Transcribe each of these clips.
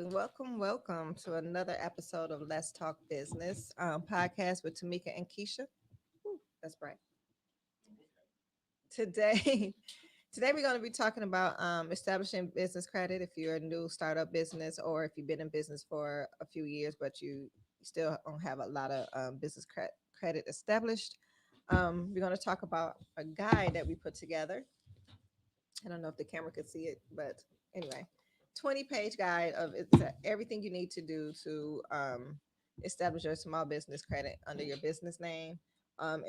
Welcome to another episode of Let's Talk Business podcast with Tamika and Keisha. Woo, that's right. Today, today we're going to be talking about establishing business credit. If you're a new startup business, or if you've been in business for a few years but you still don't have a lot of credit established, we're going to talk about a guide that we put together. I don't know if the camera could see it, but anyway, 20-page guide of everything you need to do to establish your small business credit under your business name,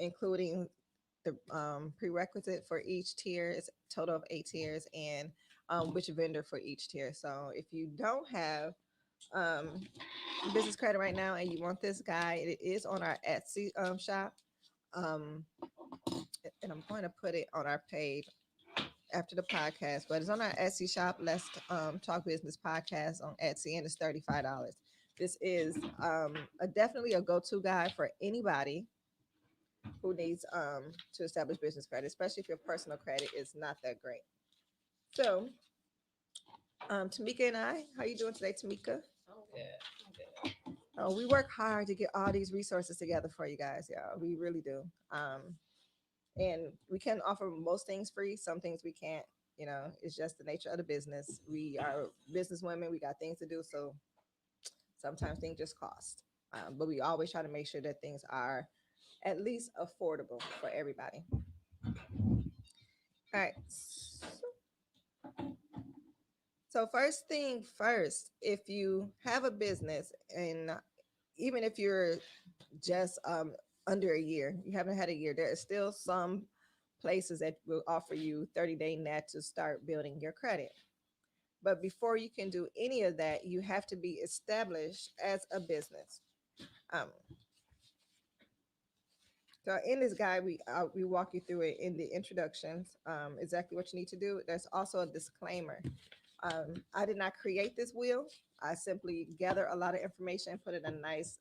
including the prerequisite for each tier. Is a total of 8 tiers, and which vendor for each tier. So if you don't have um, business credit right now and you want this guide, it is on our Etsy shop. Um, and I'm going to put it on our page after the podcast, but it's on our Etsy shop. Let's Talk Business podcast on Etsy, and it's $35. This is definitely a go-to guide for anybody who needs to establish business credit, especially if your personal credit is not that great. So, Tamika and I, how you doing today, Tamika? I'm good. I'm good. Oh, we work hard to get all these resources together for you guys, y'all. We really do. And we can offer most things free. Some things we can't. It's just the nature of the business. We are business women. We got things to do, so sometimes things just cost. But we always try to make sure that things are at least affordable for everybody. All right. So first thing first, if you have a business, and even if you're just under a year, you haven't had a year, there is still some places that will offer you 30-day net to start building your credit. But before you can do any of that, you have to be established as a business. Um, so in this guide, we walk you through it in the introductions, exactly what you need to do. There's also a disclaimer. I did not create this wheel. I simply gather a lot of information and put it in a nice,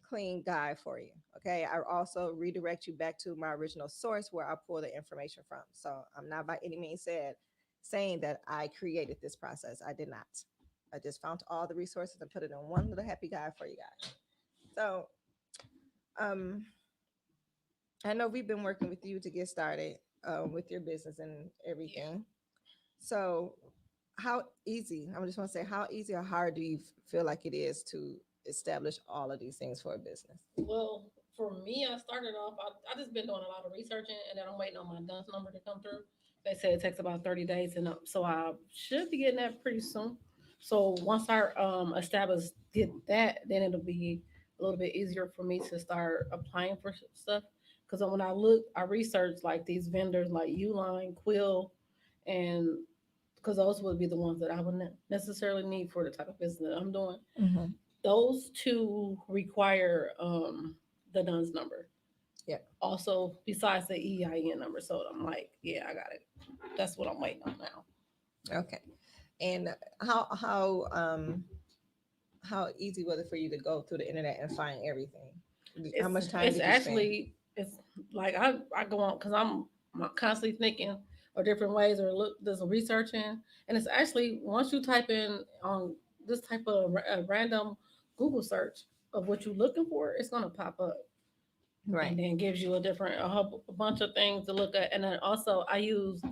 clean guide for you. Okay. I also redirect you back to my original source where I pull the information from. So I'm not by any means saying that I created this process. I did not. I just found all the resources and put it in one little happy guide for you guys. So um, I know we've been working with you to get started with your business and Yeah. everything. So how easy, I just want to say, how easy or hard do you feel like it is to establish all of these things for a business? Well, for me, I started off. I just been doing a lot of researching, and then I'm waiting on my DUNS number to come through. They said it takes about 30 days, and so I should be getting that pretty soon. So once I establish get that, then it'll be a little bit easier for me to start applying for stuff. Because when I research like these vendors like Uline, Quill, and because those would be the ones that I would necessarily need for the type of business that I'm doing. Mm-hmm. Those two require the DUNS number. Yeah. Also, besides the EIN number. So I'm like, yeah, I got it. That's what I'm waiting on now. Okay. And how easy was it for you to go through the internet and find everything? How It's much time it's did you spend? actually it's like I go on because I'm constantly thinking of different ways or look there's some researching, and it's actually once you type in on this type of random Google search of what you're looking for, it's gonna pop up Right. and then gives you a bunch of things to look at. And then also I use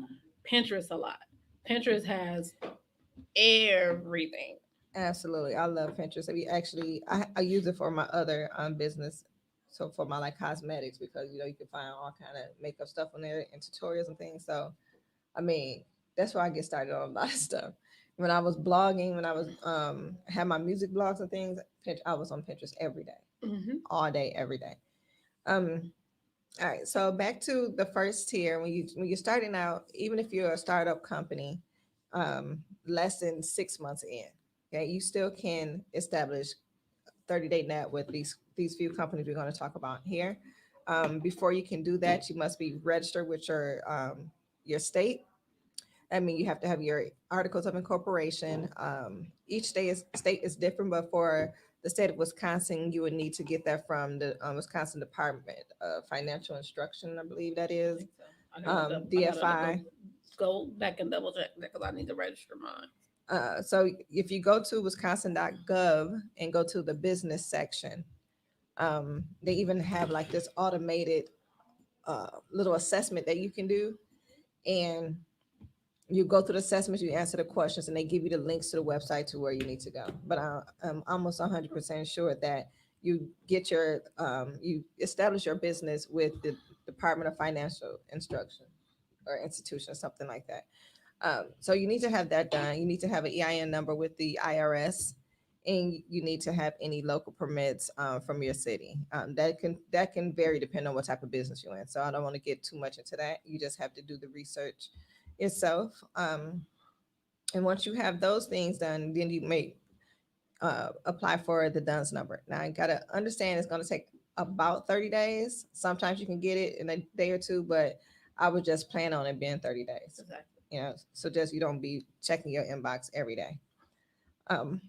Pinterest a lot. Pinterest has everything. Absolutely. I love Pinterest. I use it for my other business. So for my like cosmetics, because you can find all kind of makeup stuff on there and tutorials and things. So I mean, that's where I get started on a lot of stuff. When I was blogging, when I was had my music blogs and things, I was on Pinterest every day, Hmm. all day, every day. Um, all right, so back to the first tier. When you're starting out, even if you're a startup company, less than 6 months in, okay, you still can establish 30-day net with these few companies we're going to talk about here. Before you can do that, you must be registered with your state. I mean, you have to have your articles of incorporation. Each state is different, but for the state of Wisconsin, you would need to get that from the Wisconsin Department of Financial Instruction, I believe that I is think so. I gotta DFI. go back and double check that because I need to register mine. So if you go to wisconsin.gov and go to the business section, they even have like this automated little assessment that you can do. And you go through the assessments, you answer the questions, and they give you the links to the website to where you need to go. But I'm almost 100% sure that you establish your business with the Department of Financial Instruction or institution, something like that. So you need to have that done. You need to have an EIN number with the IRS, and you need to have any local permits from your city. That can vary depending on what type of business you're in. So I don't want to get too much into that. You just have to do the research yourself. And once you have those things done, then you may apply for the DUNS number. Now you gotta understand it's gonna take about 30 days. Sometimes you can get it in a day or two, but I would just plan on it being 30 days. Exactly. So just you don't be checking your inbox every day. Um,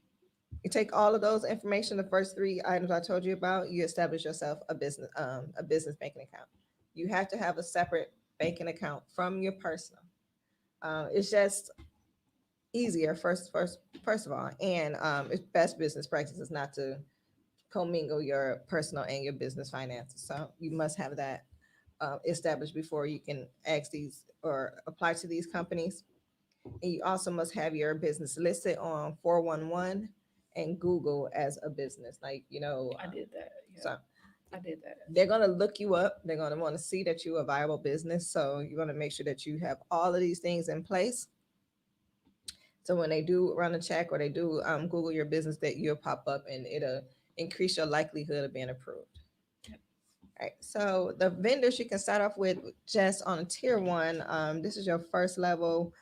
you take all of those information, the first three items I told you about, you establish yourself a business banking account. You have to have a separate banking account from your personal. It's just easier first of all, and it's best business practices not to commingle your personal and your business finances. So you must have that established before you can ask these or apply to these companies. And you also must have your business listed on 411 and Google as a business. Like, I did that. Yeah, so I did that. they're going to look you up. They're going to want to see that you're a viable business. So you're going to make sure that you have all of these things in place. So when they do run a check or they do Google your business, that you'll pop up and it'll increase your likelihood of being approved. Yep. All right. So the vendors you can start off with just on a tier one. This is your first level.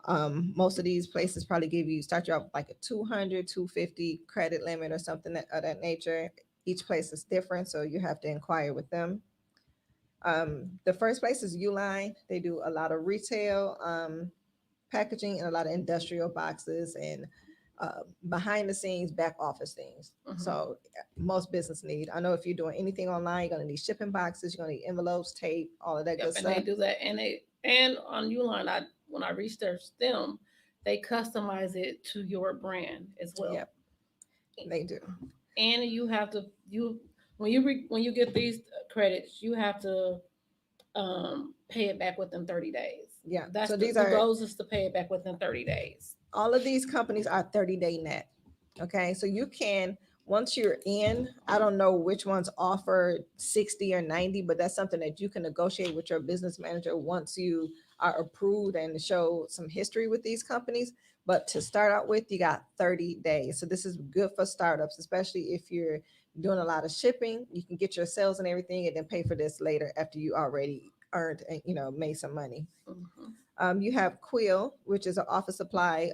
Most of these places probably give you start you off like a 200, 250 credit limit or something of that nature. Each place is different, so you have to inquire with them. The first place is Uline. They do a lot of retail packaging and a lot of industrial boxes and behind the scenes back office things. Mhm. So most business need. I know if you're doing anything online, you're gonna need shipping boxes, you're gonna need envelopes, tape, all of that Yep, good and they stuff. do that, and on Uline, when I researched them, they customize it to your brand as well. Yep, they do. And you have to when you get these credits, you have to pay it back within 30 days. Yeah. That's So these the are goals is to pay it back within 30 days. all of these companies are 30-day net. Okay. So you can, once you're in, I don't know which ones offer 60 or 90, but that's something that you can negotiate with your business manager once you are approved and show some history with these companies. But to start out with, you got 30 days. So this is good for startups, especially if you're doing a lot of shipping. You can get your sales and everything and then pay for this later after you already earned and made some money. Mhm. You have Quill, which is an office supply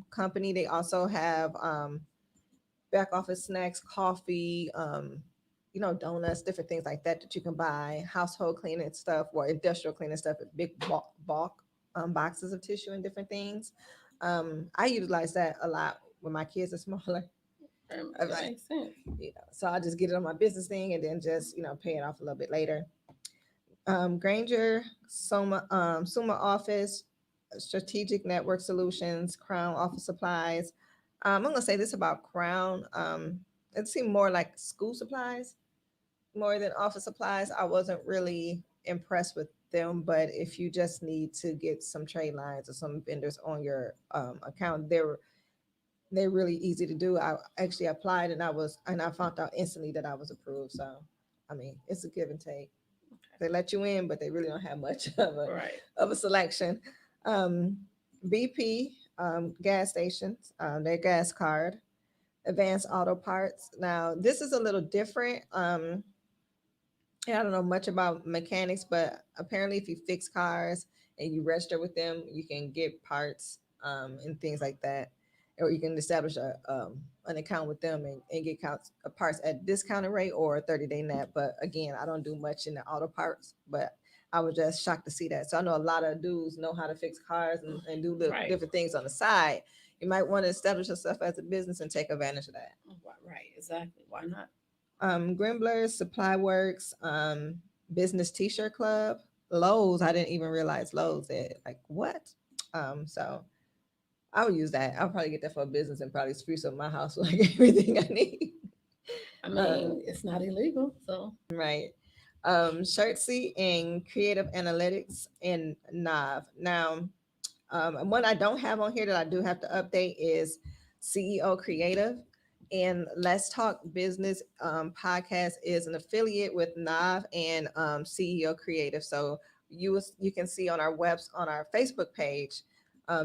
company. They also have back office snacks, coffee, donuts, different things like that that you can buy, household cleaning stuff or industrial cleaning stuff, big bulk boxes of tissue and different things. I utilize that a lot when my kids are smaller. I'm That like, makes sense. so I just get it on my business thing and then just pay it off a little bit later. Granger, Suma Office, Strategic Network Solutions, Crown Office Supplies. I'm gonna say this about Crown. It seemed more like school supplies more than office supplies. I wasn't really impressed with them, but if you just need to get some trade lines or some vendors on your account, they're really easy to do. I actually applied and I found out instantly that I was approved. So I mean, it's a give and take. They let you in, but they really don't have much Right. of a selection. Um, BP gas stations, their gas card, Advanced Auto Parts. Now this is a little different. Yeah, I don't know much about mechanics, but apparently, if you fix cars and you register with them, you can get parts and things like that, or you can establish an account with them and get parts at discounted rate or a 30-day net. But again, I don't do much in the auto parts, but I was just shocked to see that. So I know a lot of dudes know how to fix cars and do little Right. different things on the side. You might want to establish yourself as a business and take advantage of that. Right. Exactly. Why not? Grimblers, Supply Works, Business T-shirt Club, Lowe's. I didn't even realize Lowe's. Like what? So I would use that. I'll probably get that for a business and probably spruce up my house with like everything I need. I Uh, mean, it's not illegal, so right. Shirtsy and Creative Analytics and Nav. Now, and what I don't have on here that I do have to update is CEO Creative. And Let's Talk Business podcast is an affiliate with Nav and CEO Creative. So you can see on our on our Facebook page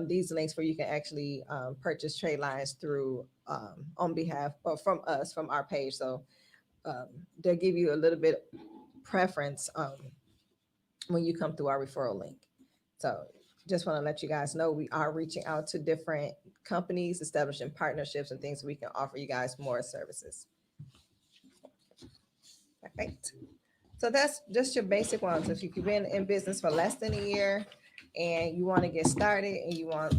these links where you can actually purchase trade lines through on behalf or from us from our page. So um, they'll give you a little bit preference when you come through our referral link. So just want to let you guys know we are reaching out to different companies, establishing partnerships and things we can offer you guys more services. Perfect. So that's just your basic ones. If you've been in business for less than a year and you want to get started and you want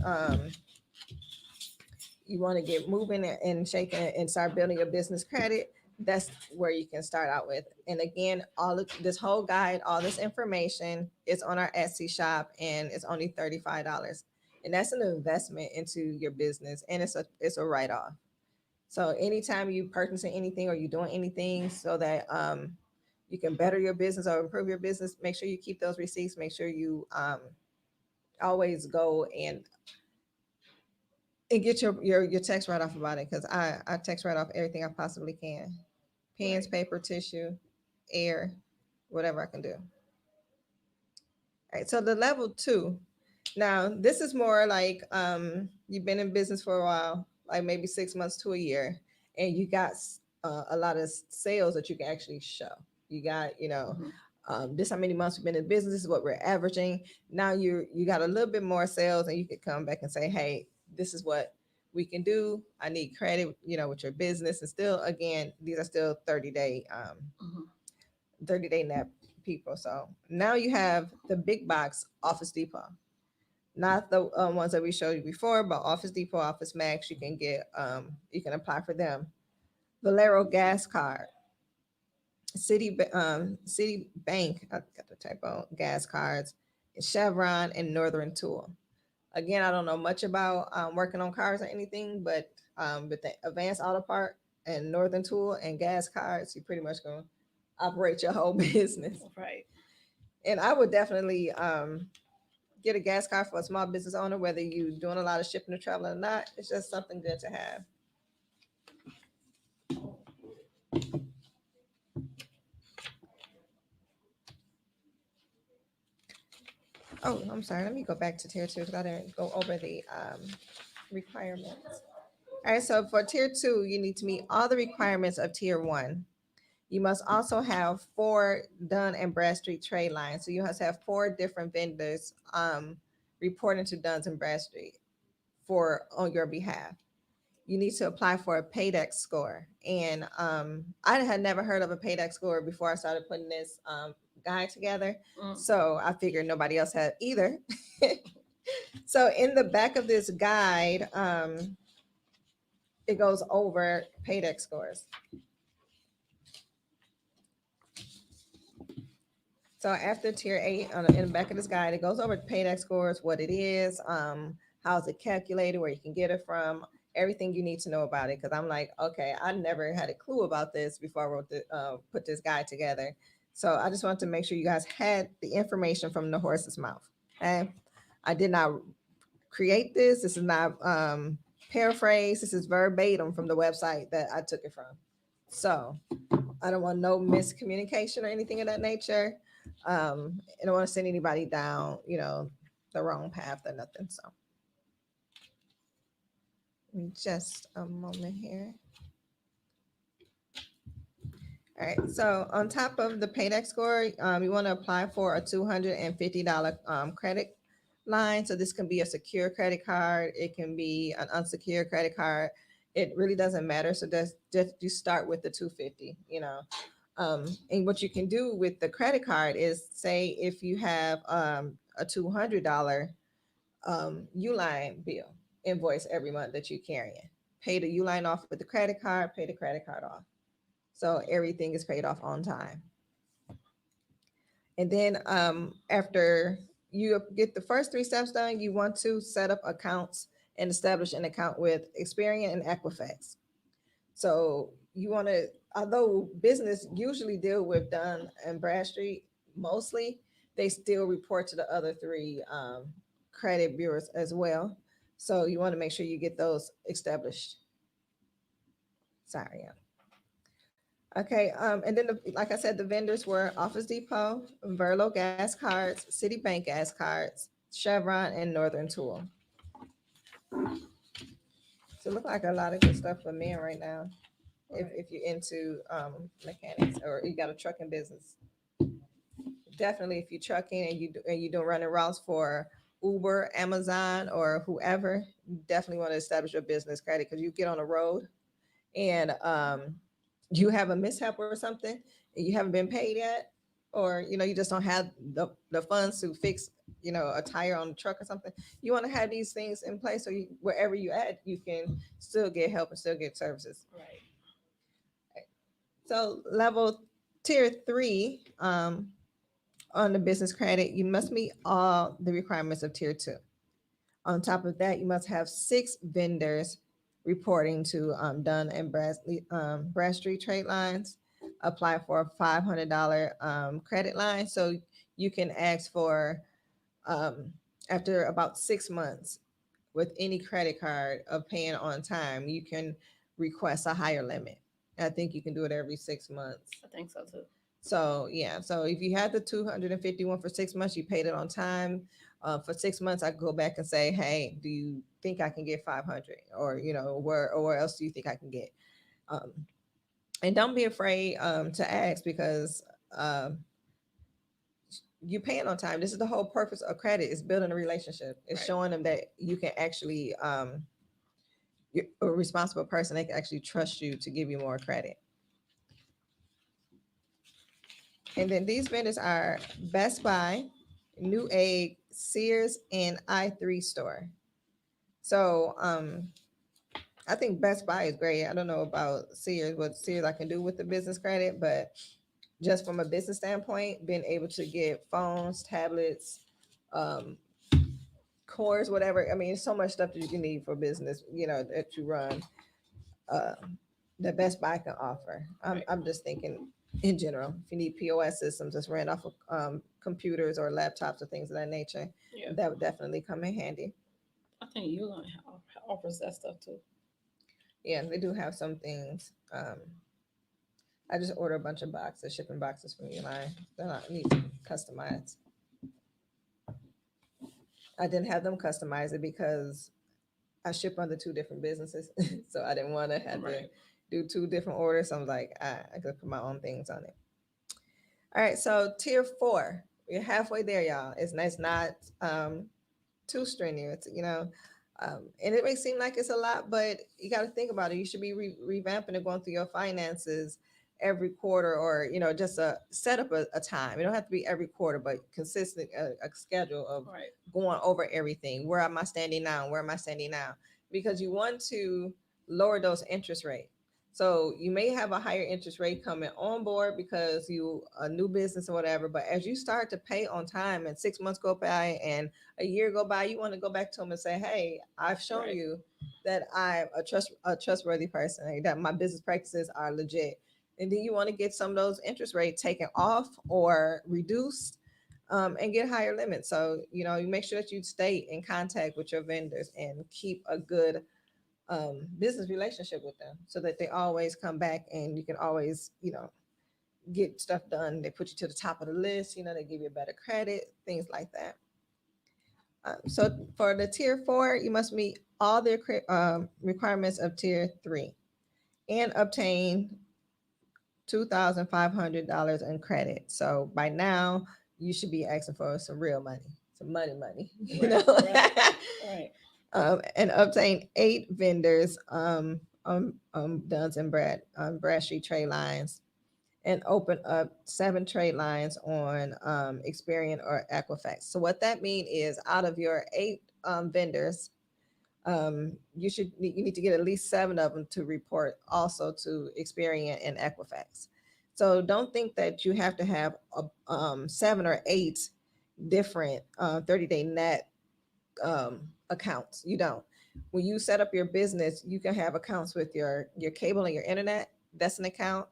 to get moving and shaking and start building your business credit, that's where you can start out with. And again, all of this whole guide, all this information is on our Etsy shop and it's only $35. And that's an investment into your business and it's a write-off. So anytime you purchasing anything or you doing anything so that you can better your business or improve your business, make sure you keep those receipts. Make sure you always go and get your text right off about it because I text right off everything I possibly can. Pens, right. paper, tissue, air, whatever I can do. All right. So the level two. Now this is more like you've been in business for a while, like maybe 6 months to a year, and you got a lot of sales that you can actually show. You got, Mhm. this how many months we've been in business. This is what we're averaging. Now you got a little bit more sales, and you could come back and say, hey, this is what we can do. I need credit, with your business. And still, again, these are still Mhm. 30-day net people. So now you have the big box Office Depot, not the ones that we showed you before, but Office Depot, Office Max. You can apply for them. Valero Gas Card, Citibank, I got the typo, gas cards, Chevron, and Northern Tool. Again, I don't know much about working on cars or anything, but with the Advanced Auto Part and Northern Tool and gas cards, you pretty much gonna operate your whole business. Right. And I would definitely get a gas card for a small business owner, whether you're doing a lot of shipping or traveling or not. It's just something good to have. Oh, I'm sorry. Let me go back to tier two because I didn't go over the requirements. All right, so for tier two, you need to meet all the requirements of tier one. You must also have 4 Dun and Bradstreet trade lines. So you must have 4 different vendors reporting to Duns and Bradstreet for on your behalf. You need to apply for a Paydex score. And I had never heard of a Paydex score before I started putting this guide together. Mm. So I figured nobody else had either. So in the back of this guide, it goes over Paydex scores. So after tier eight, in the back of this guide, it goes over Paydex scores, what it is, how's it calculated, where you can get it from, everything you need to know about it. Because I'm like, okay, I never had a clue about this before I put this guide together. So I just wanted to make sure you guys had the information from the horse's mouth. Okay, I did not create this. This is not paraphrase. This is verbatim from the website that I took it from. So I don't want no miscommunication or anything of that nature. I don't want to send anybody down, the wrong path or nothing. So just a moment here. All right. So on top of the Paydex score, you want to apply for a $250 credit line. So this can be a secure credit card. It can be an unsecured credit card. It really doesn't matter. So just you start with the 250. And what you can do with the credit card is say if you have a $200 Uline bill invoice every month that you're carrying, pay the Uline off with the credit card, pay the credit card off. So everything is paid off on time. And then after you get the first 3 steps done, you want to set up accounts and establish an account with Experian and Equifax. So you want to, although business usually deal with Dun and Bradstreet mostly, they still report to the other three credit bureaus as well. So you want to make sure you get those established. Sorry, yeah. Okay, and then like I said, the vendors were Office Depot, Verlo Gas Cards, Citibank Gas Cards, Chevron, and Northern Tool. So it look like a lot of good stuff for men right now. If you're into mechanics or you got a trucking business, definitely if you're trucking and you don't running routes for Uber, Amazon, or whoever, you definitely want to establish your business credit because you get on the road and you have a mishap or something and you haven't been paid yet, or you just don't have the funds to fix a tire on the truck or something. You want to have these things in place so wherever you at, you can still get help and still get services. Right. So level tier three, on the business credit, you must meet all the requirements of tier two. On top of that, you must have 6 vendors reporting to Dun and Bradstreet trade lines. Apply for a $500 credit line. So you can ask for, um, after about 6 months, with any credit card of paying on time, you can request a higher limit. I think you can do it every 6 months. I think so too. So yeah, so if you had the 251 for 6 months, you paid it on time. For 6 months, I go back and say, hey, do you think I can get 500, or where else do you think I can get? Um, and don't be afraid to ask, because um, you paying on time. This is the whole purpose of credit: is building a relationship. It's Right. showing them that you can actually you're a responsible person. They can actually trust you to give you more credit. And then these vendors are Best Buy, Newegg, Sears, and i3 Store. So I think Best Buy is great. I don't know about Sears, what Sears I can do with the business credit, but just from a business standpoint, being able to get phones, tablets, um, cores, whatever. I mean, so much stuff that you can need for business, that you run. Uh, that Best Buy can offer. Right. I'm just thinking in general, if you need POS systems that's ran off of computers or laptops or things of that nature, Yeah. that would definitely come in handy. I think Uline offers that stuff too. Yeah, they do have some things. I just order a bunch of boxes, shipping boxes from Uline that I need to customize. I didn't have them customize it because I ship under 2 different businesses, so I didn't want to have to Right. do 2 different orders. So I was like, I could put my own things on it. All right, so tier 4, we're halfway there, y'all. It's not too strenuous, and it may seem like it's a lot, but you got to think about it. You should be revamping and going through your finances every quarter, or just set up a time. It don't have to be every quarter, but consistent, a schedule of Right. going over everything. Where am I standing now? Where am I standing now? Because you want to lower those interest rates. So you may have a higher interest rate coming on board because you a new business or whatever. But as you start to pay on time and 6 months go by and a year go by, you want to go back to them and say, hey, I've shown Right. you that I'm a trustworthy person, that my business practices are legit. And then you want to get some of those interest rates taken off or reduced, and get higher limits. So, you make sure that you stay in contact with your vendors and keep a good business relationship with them so that they always come back and you can always, get stuff done. They put you to the top of the list, they give you better credit, things like that. So for the tier 4, you must meet all the requirements of tier 3 and obtain $2,500 in credit. So by now, you should be asking for some real money, some money, Right. Right. Right. and obtain 8 vendors Duns and Bradstreet trade lines, and open up 7 trade lines on Experian or Equifax. So what that means is, out of your 8 vendors, you need to get at least 7 of them to report also to Experian and Equifax. So don't think that you have to have 7 or 8 different 30-day net accounts. You don't. When you set up your business, you can have accounts with your cable and your internet. That's an account.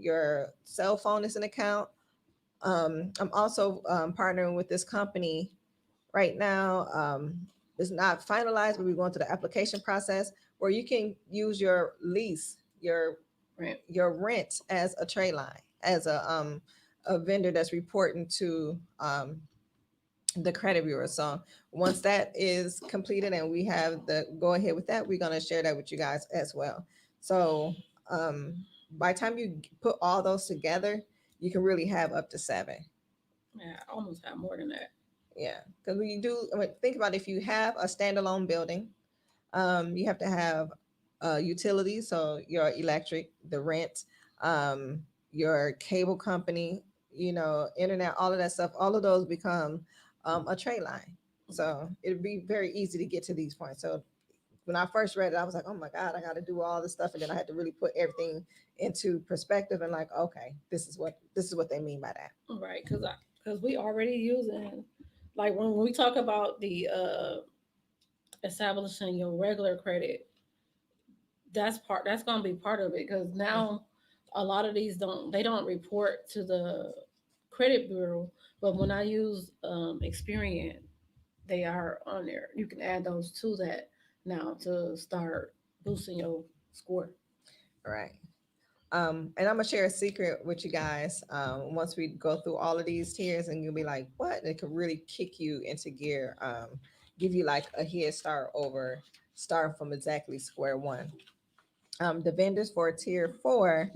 Your cell phone is an account. I'm also partnering with this company right now. It's not finalized, but we're going through the application process where you can use your lease, Right. your rent as a trade line, as a vendor that's reporting to the credit bureau. So once that is completed and we have the go ahead with that, we're gonna share that with you guys as well. So um, by the time you put all those together, you can really have up to seven. Yeah, I almost have more than that. Yeah, because when you do, I mean, think about if you have a standalone building, you have to have utilities, so your electric, the rent, um, your cable company, internet, all of that stuff. All of those become a trade line. So it'd be very easy to get to these points. So when I first read it, I was like, oh my God, I got to do all this stuff, and then I had to really put everything into perspective and like, okay, this is what they mean by that. Right, because we already using, like when we talk about the establishing your regular credit, that's gonna be part of it because now a lot of these don't report to the credit bureau, but when I use Experian, they are on there. You can add those to that now to start boosting your score. Right. And I'm gonna share a secret with you guys. Once we go through all of these tiers, and you'll be like, "What?" And it could really kick you into gear. Give you like a head start over starting from exactly square one. The vendors for tier four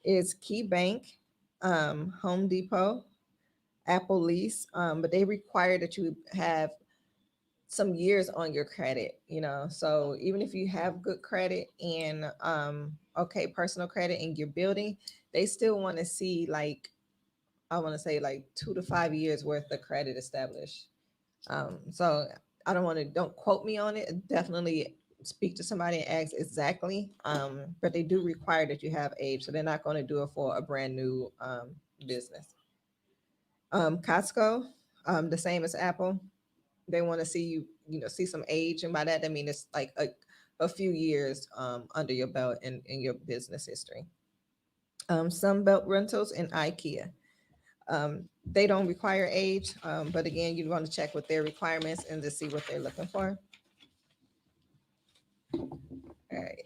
is Key Bank, Home Depot, Apple Lease, but they require that you have some years on your credit. So even if you have good credit and okay personal credit in your building, they still want to see like, I want to say like 2 to 5 years worth of credit established. So I don't quote me on it. Definitely speak to somebody and ask exactly. But they do require that you have age, so they're not going to do it for a brand new business. Costco, the same as Apple. They want to see see some age, and by that I mean it's like a few years under your belt in your business history. Sunbelt Rentals and IKEA. They don't require age, but again, you want to check with their requirements and to see what they're looking for. All right.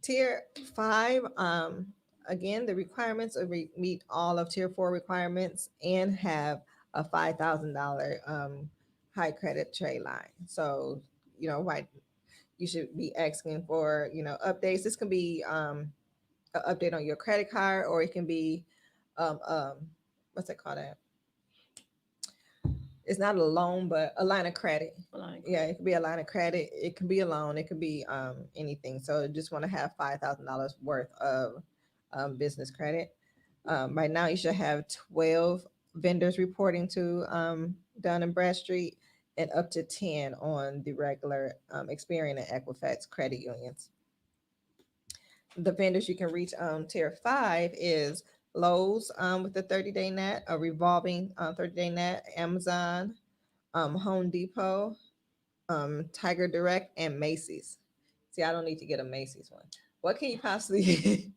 Tier five, again, the requirements are meet all of tier four requirements and have a $5,000 high credit trade line. So, right, you should be asking for, updates. This can be an update on your credit card, or it can be, um, um, what's it called? It's not a loan, but a line of credit. Like, Yeah, it could be a line of credit. It can be a loan. It could be anything. So just want to have $5,000 worth of business credit. Right now, you should have 12 vendors reporting to Dun and Bradstreet, and up to 10 on the regular Experian and Equifax credit unions. The vendors you can reach tier five is Lowe's with the 30-day net, a revolving 30-day net, Amazon, Home Depot, Tiger Direct, and Macy's. See, I don't need to get a Macy's one. What can you possibly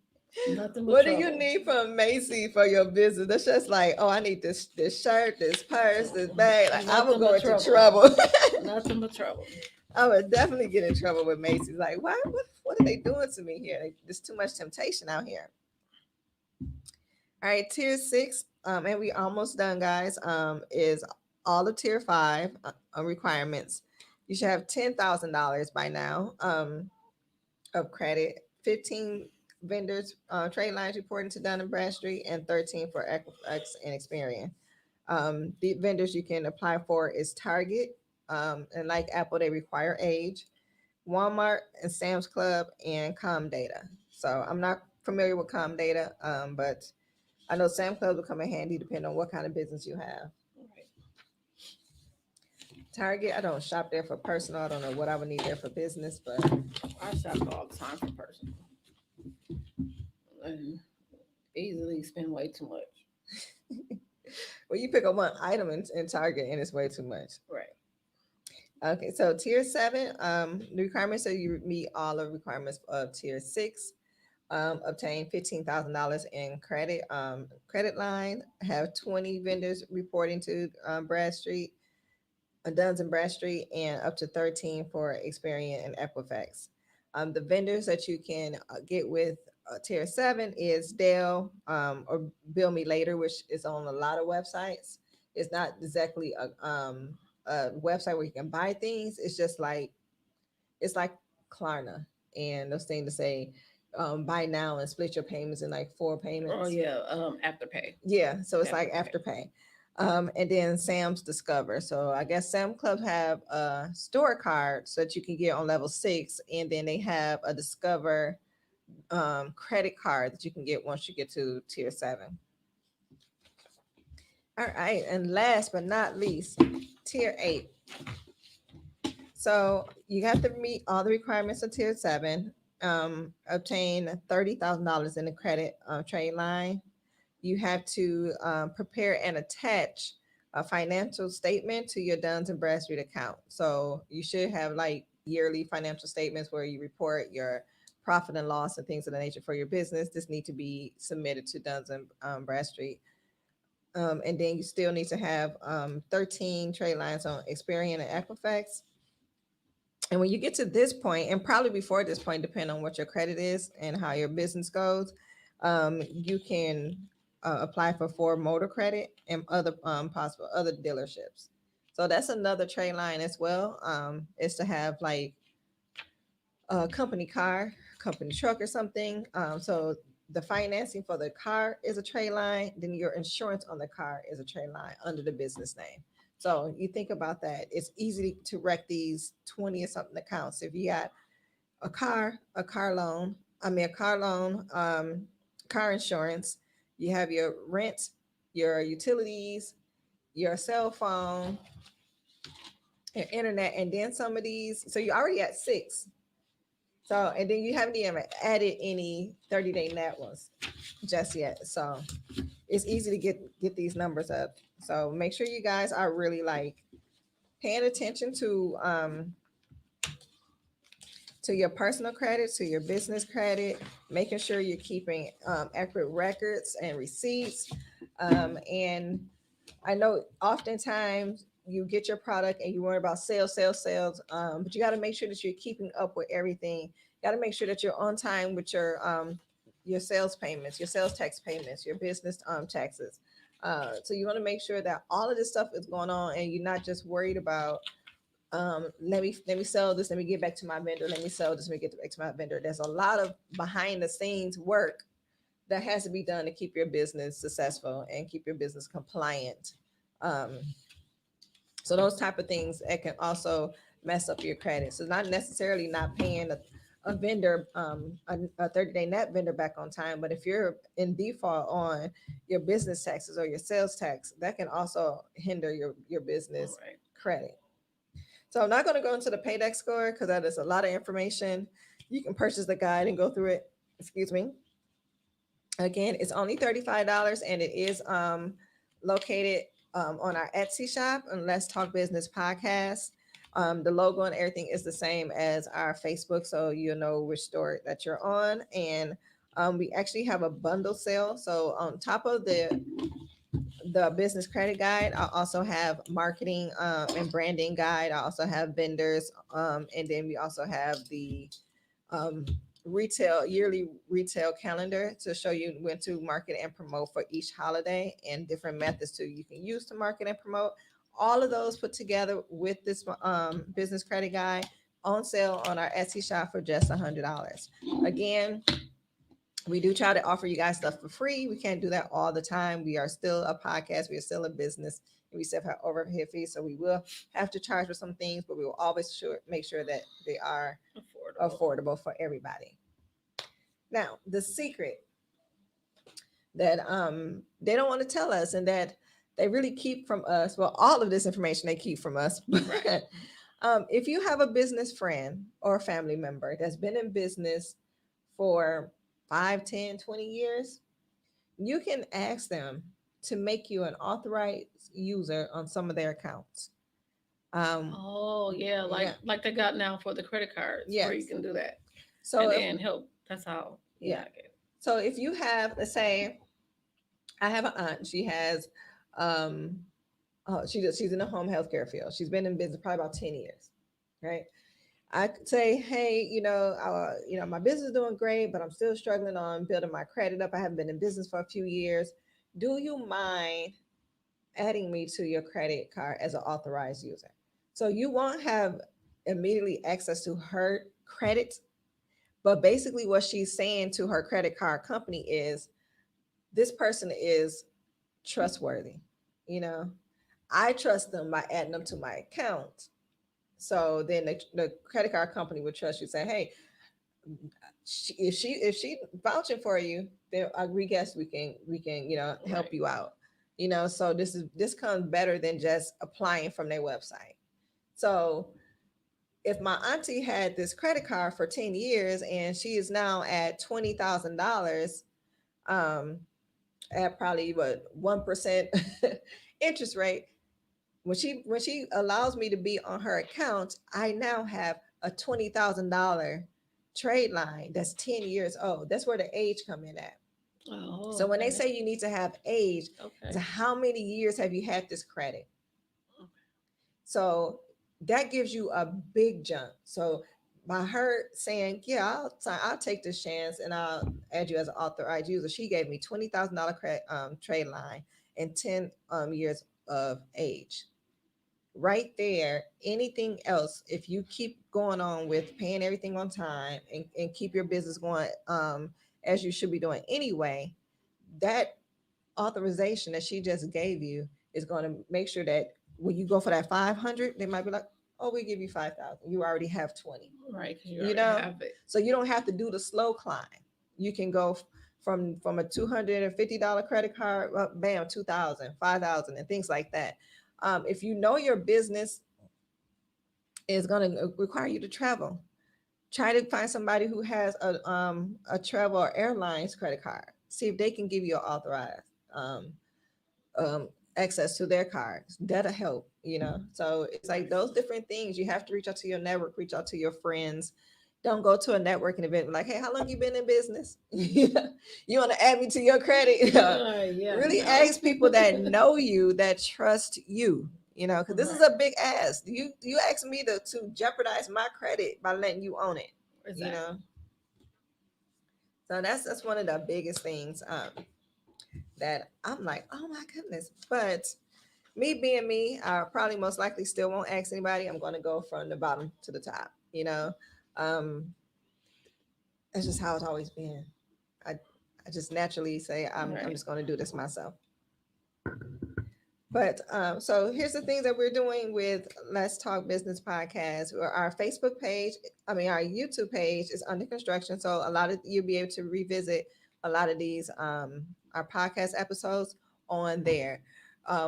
nothing but what do you trouble. need from Macy's for your business? That's just like, oh, I need this shirt, this purse, this bag. Like I would Nothing go but into trouble. trouble. Nothing but trouble. I would definitely get in trouble with Macy's. Like, why? What are they doing to me here? There's too much temptation out here. All right, tier six, and we almost done, guys. Is all of tier five requirements. You should have $10,000 by now of credit. 15 vendors, trade lines reporting to Dun and Bradstreet, and 13 for Equifax and Experian. The vendors you can apply for is Target, and like Apple, they require age. Walmart and Sam's Club and Comdata. So I'm not familiar with Comdata, but I know Sam Club will come in handy depending on what kind of business you have. Right. Target, I don't shop there for personal. I don't know what I would need there for business, but I shop all the time for personal and easily spend way too much. well, you pick up one item in Target and it's way too much. Right. Okay, so tier seven, the requirements are you meet all the requirements of tier six. Obtain $15,000 in credit line. Have 20 vendors reporting to Bradstreet, Duns and Bradstreet, and up to 13 for Experian and Equifax. The vendors that you can get with tier seven is Dell or Bill Me Later, which is on a lot of websites. It's not exactly a website where you can buy things. It's just like it's like Klarna and those things to say buy now and split your payments in like four Oh payments. yeah, Afterpay. Yeah, so it's like Afterpay. Afterpay. And then Sam's Discover. So I guess Sam Club have a store card so that you can get on level six, and then they have a Discover credit card that you can get once you get to tier seven. All right, and last but not least, tier eight. So you have to meet all the requirements of tier seven. Obtain $30,000 in the credit trade line. You have to prepare and attach a financial statement to your Duns and Bradstreet account. So you should have like yearly financial statements where you report your profit and loss and things of the nature for your business. This need to be submitted to Duns and Bradstreet. And then you still need to have 13 trade lines on Experian and Equifax. And when you get to this point, and probably before this point, depending on what your credit is and how your business goes, you can apply for Ford Motor Credit and other possible other dealerships. So that's another trade line as well. Is to have like a company car, company truck, or something. So the financing for the car is a trade line. Then your insurance on the car is a trade line under the business name. So you think about that. It's easy to wreck these 20 or something accounts. If you got a car loan, a car loan, car insurance, you have your rent, your utilities, your cell phone, your internet, and then some of these. So you're already at six. So, and then you haven't even added any 30-day net ones just yet. So it's easy to get these numbers up. So make sure you guys are really like paying attention to your personal credit, to your business credit, making sure you're keeping accurate records and receipts. And I know oftentimes you get your product and you worry about sales, sales, sales, but you got to make sure that you're keeping up with everything. You got to make sure that you're on time with your sales payments, your sales tax payments, your business taxes. So you want to make sure that all of this stuff is going on, and you're not just worried about let me sell this, let me get back to my vendor, let me sell this, let me get back to my vendor. There's a lot of behind the scenes work that has to be done to keep your business successful and keep your business compliant. Um, so those type of things that can also mess up your credit. So not necessarily not paying a vendor a 30-day net vendor back on time, but if you're in default on your business taxes or your sales tax, that can also hinder your All business right. credit. So I'm not going to go into the paydex score because that is a lot of information. You can purchase the guide and go through it. Excuse me. Again, it's only $35 and it is located on our Etsy shop on Let's Talk Business podcast. The logo and everything is the same as our Facebook, so you'll know which store that you're on. And we actually have a bundle sale. So on top of the business credit guide, I also have marketing and branding guide. I also have vendors, and then we also have the um, retail yearly retail calendar to show you when to market and promote for each holiday and different methods to you can use to market and promote. All of those put together with this business credit guide on sale on our Etsy shop for just $100. Again, we do try to offer you guys stuff for free. We can't do that all the time. We are still a podcast. We are still a business. And we still have overhead fees. So we will have to charge for some things, but we will always make sure that they are affordable for everybody. Now, the secret that they don't want to tell us and that they really keep from us, well, all of this information they keep from us. Right. If you have a business friend or a family member that's been in business for 5, 10, 20 years, you can ask them to make you an authorized user on some of their accounts. Oh yeah, Yeah, like they got now for the credit cards where you yes. can do that So and if then help. That's how. Yeah, yeah, I get it. so if you have, let's say, I have an aunt. She has, um, she's in the home healthcare field. She's been in business probably about 10 years, right? I could say, hey, my business is doing great, but I'm still struggling on building my credit up. I haven't been in business for a few years. Do you mind adding me to your credit card as an authorized user? So you won't have immediately access to her credit, but basically what she's saying to her credit card company is this person is trustworthy. You know, I trust them by adding them to my account. So then the credit card company would trust you, say, hey, if she vouching for you, then we guess we can help Right. you out. So this comes better than just applying from their website. So if my auntie had this credit card for 10 years and she is now at $20,000, um, at probably what 1% interest rate, when she allows me to be on her account, I now have a $20,000 trade line that's 10 years old. That's where the age come in at. So Oh, when they okay. say you need to have age, is Okay. how many years have you had this credit? Okay. So that gives you a big jump. So by her saying, yeah, I'll take this chance and I'll add you as an authorized user, she gave me $20,000 trade line and 10 years of age. Right there, anything else, if you keep going on with paying everything on time and keep your business going as you should be doing anyway, that authorization that she just gave you is going to make sure that when you go for that 500, they might be like, oh, we give you 5,000, you already have 20. Right, because you you already know have it. so you don't have to do the slow climb. You can go from a $250 credit card up, bam, 2,000, 5,000, and things like that. If you know your business is going to require you to travel, try to find somebody who has a travel or airlines credit card. See if they can give you an authorized um, um, access to their cards. That'll help. So it's like Right. those different things. You have to reach out to your network, reach out to your friends. Don't go to a networking event like, hey, how long you been in business? You want to add me to your credit? Yeah, Really no. ask people that know you, that trust you. Because this is Right. a big ask. You ask me to jeopardize my credit by letting you own it. You know, Exactly. so that's one of the biggest things that I'm like, oh my goodness. But me being me, I probably most likely still won't ask anybody. I'm going to go from the bottom to the top. Um, that's just how it's always been. I just naturally say I'm Right. just going to do this myself. But so here's the things that we're doing with Let's Talk Business podcast. Our Facebook page, I mean our YouTube page is under construction, so a lot of you'll be able to revisit a lot of these our podcast episodes on there.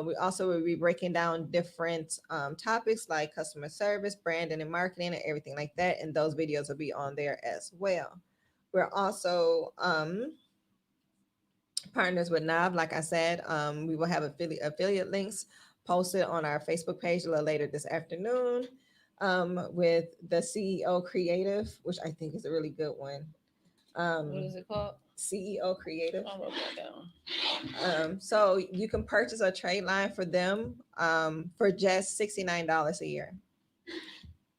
We also will be breaking down different topics like customer service, branding, and marketing, and everything like that. And those videos will be on there as well. We're also partners with Knob. Like I said, we will have affiliate links posted on our Facebook page a little later this afternoon with the CEO Creative, which I think is a really good one. What Um, is it called? CEO Creative. I wrote that down. So you can purchase a trade line for them for just $69 a year.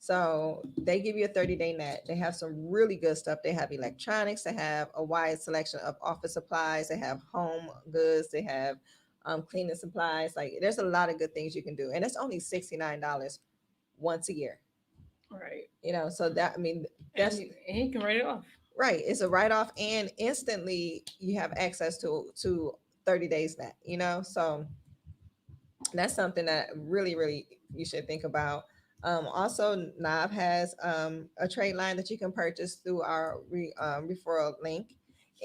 So they give you a 30-day net. They have some really good stuff. They have electronics. They have a wide selection of office supplies. They have home goods. They have cleaning supplies. Like there's a lot of good things you can do. And it's only $69 once a year. Right. So that, I mean, And that's he can write it off. right. It's a write-off and instantly you have access to 30 days net, So that's something that really, really you should think about. Also, Knob has a trade line that you can purchase through our referral link.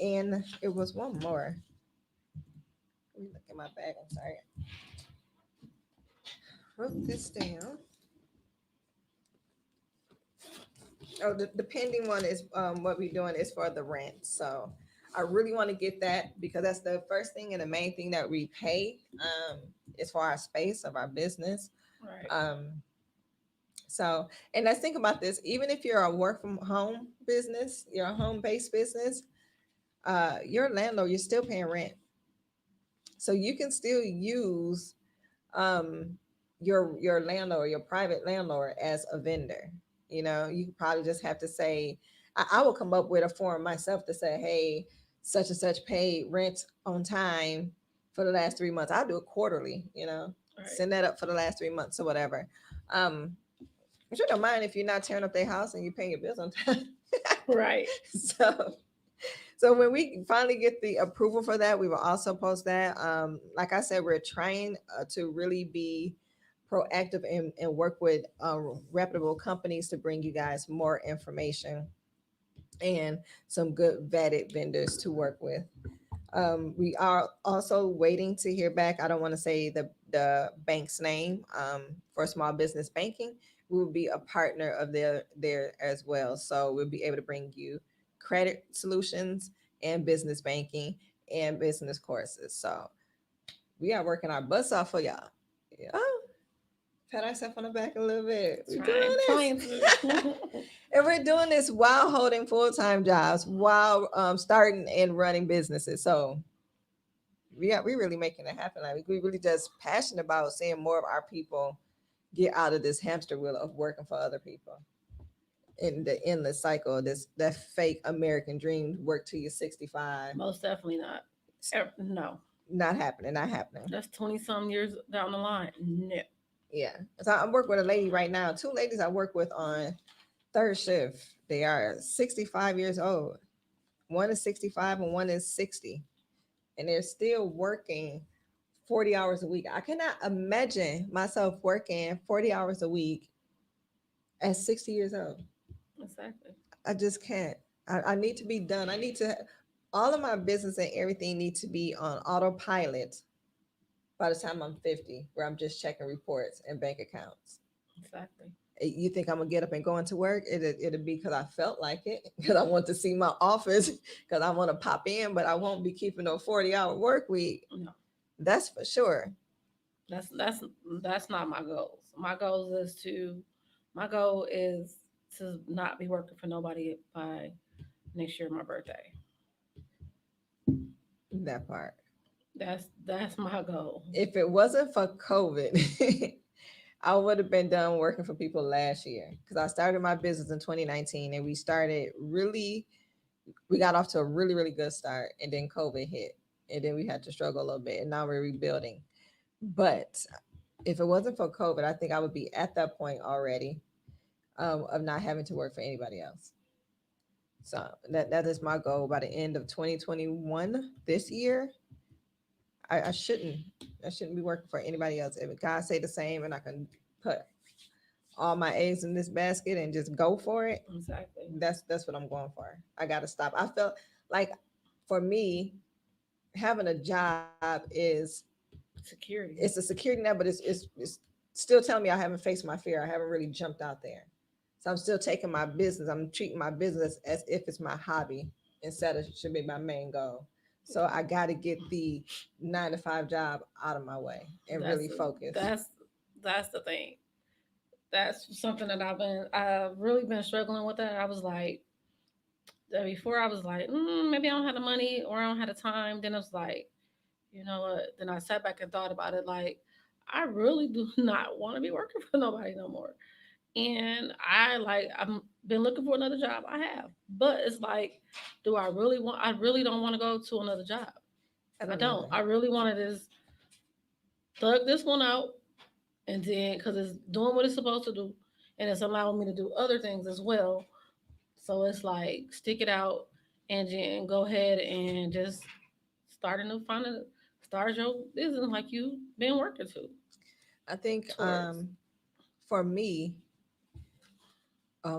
And it was one more. Let me look at my bag. I'm sorry. Wrote this down. Oh, the pending one is what we're doing is for the rent. So I really want to get that because that's the first thing and the main thing that we pay is for our space of our business. Right. Um, So, and let's think about this. Even if you're a work from home business, you're a home based business, your landlord, you're still paying rent. So you can still use um, your landlord, your private landlord, as a vendor. You know, you probably just have to say, I will come up with a form myself to say, hey, such and such paid rent on time for the last 3 months. I'll do it quarterly. You know, Right. send that up for the last 3 months or whatever. Um, which I don't mind if you're not tearing up their house and you're paying your bills on time. Right. so so when we finally get the approval for that, we will also post that. Like I said, we're trying to really be proactive and work with reputable companies to bring you guys more information and some good vetted vendors to work with. We are also waiting to hear back. I don't want to say the bank's name for small business banking. We will be a partner of there as well. So we'll be able to bring you credit solutions and business banking and business courses. So we are working our butts off for y'all. Yeah. Pat ourselves on the back a little bit. We're doing Trying this. to. And we're doing this while holding full-time jobs, while starting and running businesses. So we really making it happen. Like we really just passionate about seeing more of our people get out of this hamster wheel of working for other people in the endless cycle of this that fake American dream, work till you're 65. Most definitely not. No, Not happening, not happening. that's 20 some years down the line. No. Yeah. So I'm working with a lady right now, two ladies I work with on third shift. They are 65 years old. One is 65 and one is 60. And they're still working 40 hours a week. I cannot imagine myself working 40 hours a week at 60 years old. Exactly. I just can't. I need to be done. I need to, all of my business and everything need to be on autopilot by the time I'm 50, where I'm just checking reports and bank accounts. Exactly. You think I'm gonna get up and go into work? It'll be because I felt like it, because I want to see my office, because I want to pop in, but I won't be keeping a 40-hour work week. No. That's for sure. That's that's that's not my goals. My goal is to not be working for nobody by next year my birthday. That part. That's my goal. If it wasn't for COVID, I would have been done working for people last year, because I started my business in 2019 and we got off to a really, really good start. And then COVID hit. And then we had to struggle a little bit. And now we're rebuilding. But if it wasn't for COVID, I think I would be at that point already of not having to work for anybody else. So that is my goal by the end of 2021 this year. I shouldn't be working for anybody else. If God say the same and I can put all my eggs in this basket and just go for it, Exactly. that's what I'm going for. I gotta stop. I felt like for me, having a job is it's Security. a security net, but it's still telling me I haven't faced my fear. I haven't really jumped out there. So I'm still taking my business. I'm treating my business as if it's my hobby instead of should be my main goal. So I got to get the 9 to 5 job out of my way and That's really focus. that's that's the thing. That's something that I've really been struggling with. That I was like before I was like maybe I don't have the money or I don't have the time. Then it was like you know what? Then I sat back and thought about it. Like I really do not want to be working for nobody no more. And I'm been looking for another job. I have, but it's like, do I really want? I really don't want to go to another job. I I don't don't. either. I really want to just thug this one out, and then because it's doing what it's supposed to do, and it's allowing me to do other things as well. So it's like stick it out, and then go ahead and just start a new find a start your business like you been working I think towards. for me,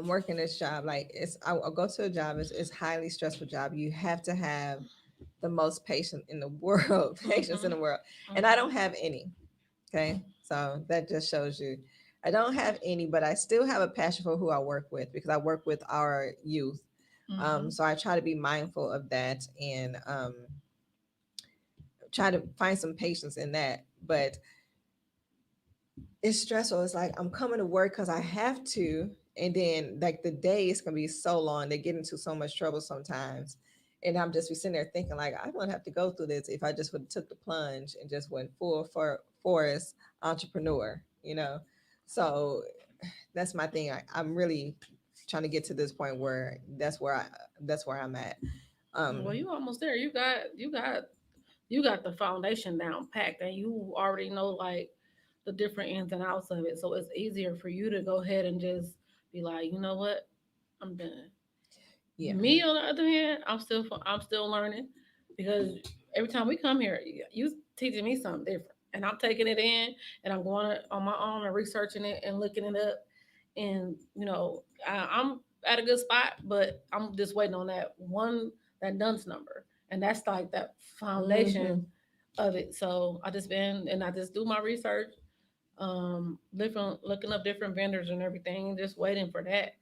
working this job, like I'll go to a job, it's highly stressful job. You have to have the most patience in the world, patience in Hmm. the world. And I don't Hmm. have any. Okay. So that just shows you I don't have any, but I still have a passion for who I work with because I work with our youth. Hmm. So I try to be mindful of that and try to find some patience in that. But it's stressful. It's like I'm coming to work because I have to, and then like the day is gonna be so long. They get into so much trouble sometimes, and I'm just be sitting there thinking like I wouldn't have to go through this if I just would have took the plunge and just went full for forest entrepreneur. So that's my thing. I'm really trying to get to this point where that's where I'm at. Well, Um, you almost there. You got the foundation down packed, and you already know like the different ins and outs of it. So it's easier for you to go ahead and just be like, you know what, I'm done. yeah, Me, on the other hand, I'm still learning because every time we come here, you teaching me something different, and I'm taking it in, and I'm going on my own and researching it and looking it up, and I'm at a good spot, but I'm just waiting on that dunce number, and that's like that hmm foundation of it. So I just do my research, different looking up different vendors and everything, just waiting for that.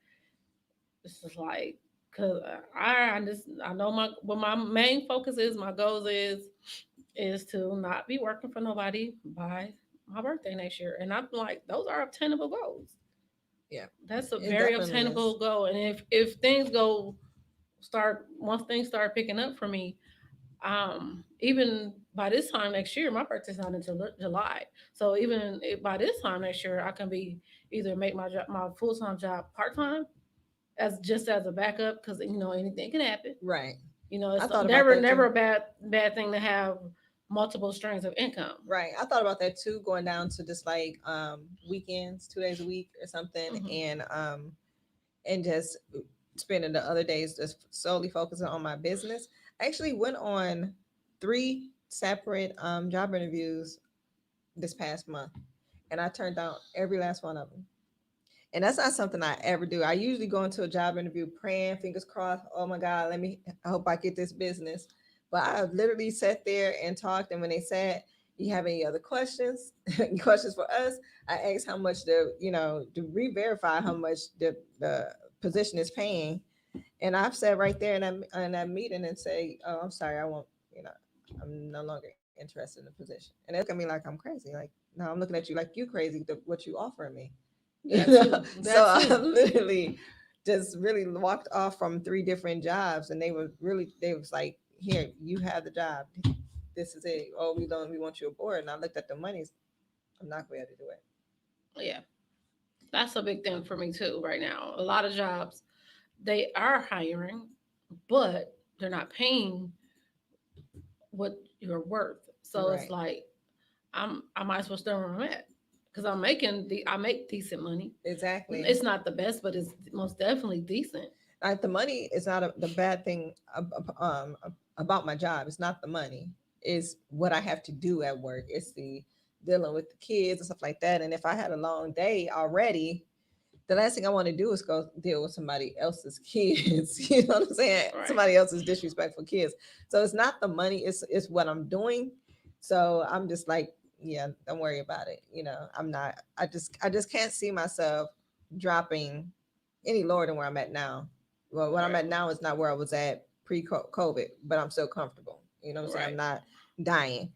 It's just like, cause I know what my main focus is. My goals is to not be working for nobody by my birthday next year, and I'm like, those are obtainable goals. yeah, That's a it very definitely is. obtainable goal, and if things go start once things start picking up for me, even by this time next year, my birthday's not until July. So even if by this time next year, I can be either make my job, my full time job, part time, as just as a backup, because anything can happen. Right. I It's thought about never that too. never a bad thing to have multiple streams of income. Right. I thought about that too, going down to just like weekends, 2 days a week or something, Hmm. and just spending the other days just solely focusing on my business. I actually went on three separate job interviews this past month, and I turned down every last one of them. And that's not something I ever do. I usually go into a job interview praying, fingers crossed, oh my God, I hope I get this business. But I literally sat there and talked. And when they said, you have any other questions, questions for us? I asked how much to re-verify how much the position is paying. And I've said right there in that meeting and say, oh, I'm sorry, I won't, I'm no longer interested in the position. And they look at me like I'm crazy. Like, no, I'm looking at you like you crazy, what you offering me. That too. So That I too. literally just really walked off from three different jobs, and they was like, "Here, you have the job. This is it. Oh, we want you aboard." And I looked at the money. I'm not going to do it. Yeah, that's a big thing for me too. Right now, a lot of jobs they are hiring, but they're not paying what you're worth. So it's Right. like I might as well stay where I'm at because I make decent money. Exactly. It's not the best, but it's most definitely decent. Like the money is not the bad thing about my job. It's not the money. It's what I have to do at work. It's the dealing with the kids and stuff like that. And if I had a long day already, the last thing I want to do is go deal with somebody else's kids. You know what I'm saying? Right. Somebody else's disrespectful kids. So it's not the money, it's what I'm doing. So I'm just like, yeah, don't worry about it. I'm not I just can't see myself dropping any lower than where I'm at now. Well, what I'm Right. at now is not where I was at pre-COVID, but I'm still comfortable. You know what I'm saying? I'm Right. not dying. Right.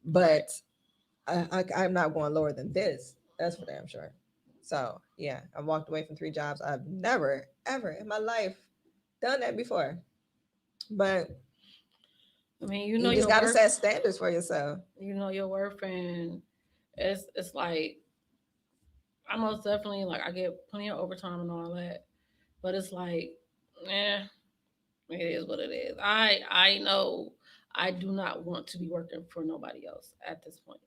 But I'm not going lower than this. That's for damn sure. So yeah, I walked away from three jobs. I've never ever in my life done that before. But I mean, you know you just your got to worth. set standards for yourself. You know your worth, and it's like I most definitely like I get plenty of overtime and all that, but it's like, eh, it is what it is. I know I do not want to be working for nobody else at this point.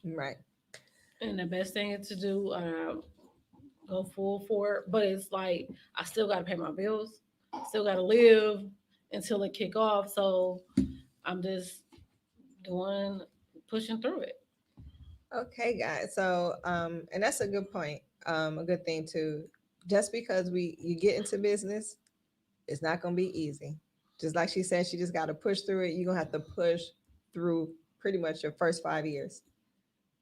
Right. And the best thing to do, go full for it. But it's like I still got to pay my bills, still got to live until it kick off. So I'm just doing pushing through it. Okay, guys. So and that's a good point. A good thing too. Just because we you get into business, it's not gonna be easy. Just like she said, she just got to push through it. You're gonna have to push through pretty much your first 5 years.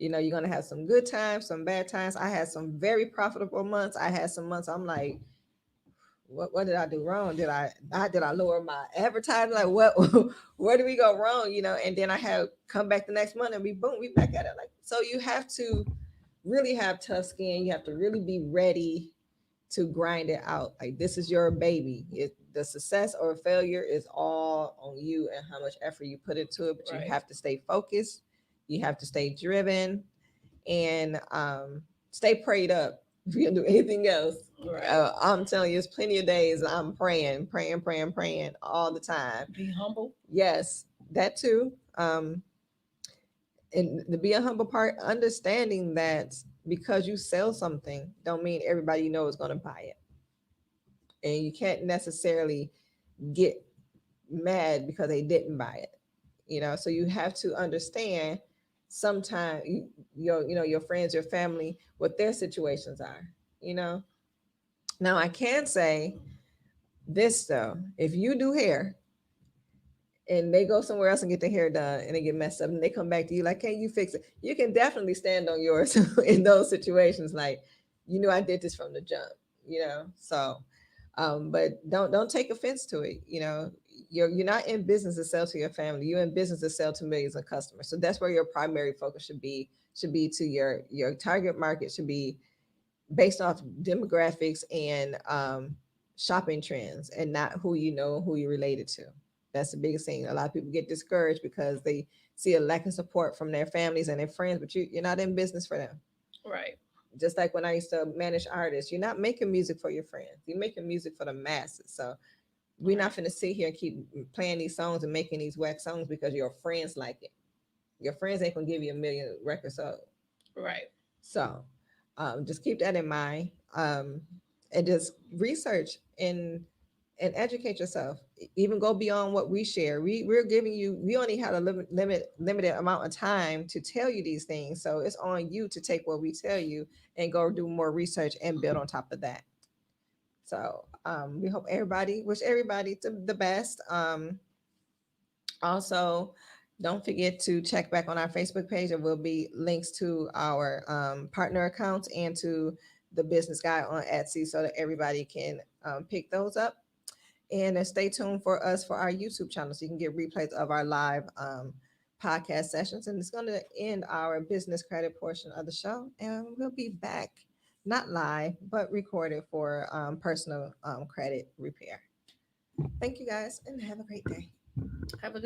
You're gonna have some good times, some bad times. I had some very profitable months. I had some months I'm like, what did I do wrong? Did I lower my advertising? Like what where did we go wrong? And then I had come back the next month and we back at it. Like so you have to really have tough skin. You have to really be ready to grind it out. Like this is your baby. The success or failure is all on you and how much effort you put into it. But you Right. have to stay focused. You have to stay driven and stay prayed up. If you can do anything else, Right. I'm telling you, there's plenty of days I'm praying all the time. Be humble. Yes, that too. And to be a humble part, understanding that because you sell something, don't mean everybody you know is going to buy it, and you can't necessarily get mad because they didn't buy it. So you have to understand sometimes your friends, your family, what their situations are. You know. Now I can say this though: if you do hair and they go somewhere else and get their hair done and they get messed up and they come back to you like, can you fix it? You can definitely stand on yours in those situations. Like, I did this from the jump. So, but don't take offense to it. You're not in business to sell to your family. You're in business to sell to millions of customers. So that's where your primary focus should be to your target market should be based off demographics and shopping trends and not who you know and who you're related to. That's the biggest thing. A lot of people get discouraged because they see a lack of support from their families and their friends, but you're not in business for them. Right. Just like when I used to manage artists, you're not making music for your friends. You're making music for the masses. So we're not going to sit here and keep playing these songs and making these whack songs because your friends like it. Your friends ain't going to give you a million records sold. Right. So just keep that in mind, and just research and educate yourself. Even go beyond what we share. We're giving you. We only had a limited amount of time to tell you these things, so it's on you to take what we tell you and go do more research and build on top of that. So we hope wish everybody the best. Also, don't forget to check back on our Facebook page. There will be links to our partner accounts and to the business guide on Etsy so that everybody can pick those up. And stay tuned for us for our YouTube channel so you can get replays of our live podcast sessions. And it's going to end our business credit portion of the show. And we'll be back, not live, but recorded for personal credit repair. Thank you guys and have a great day. Have a good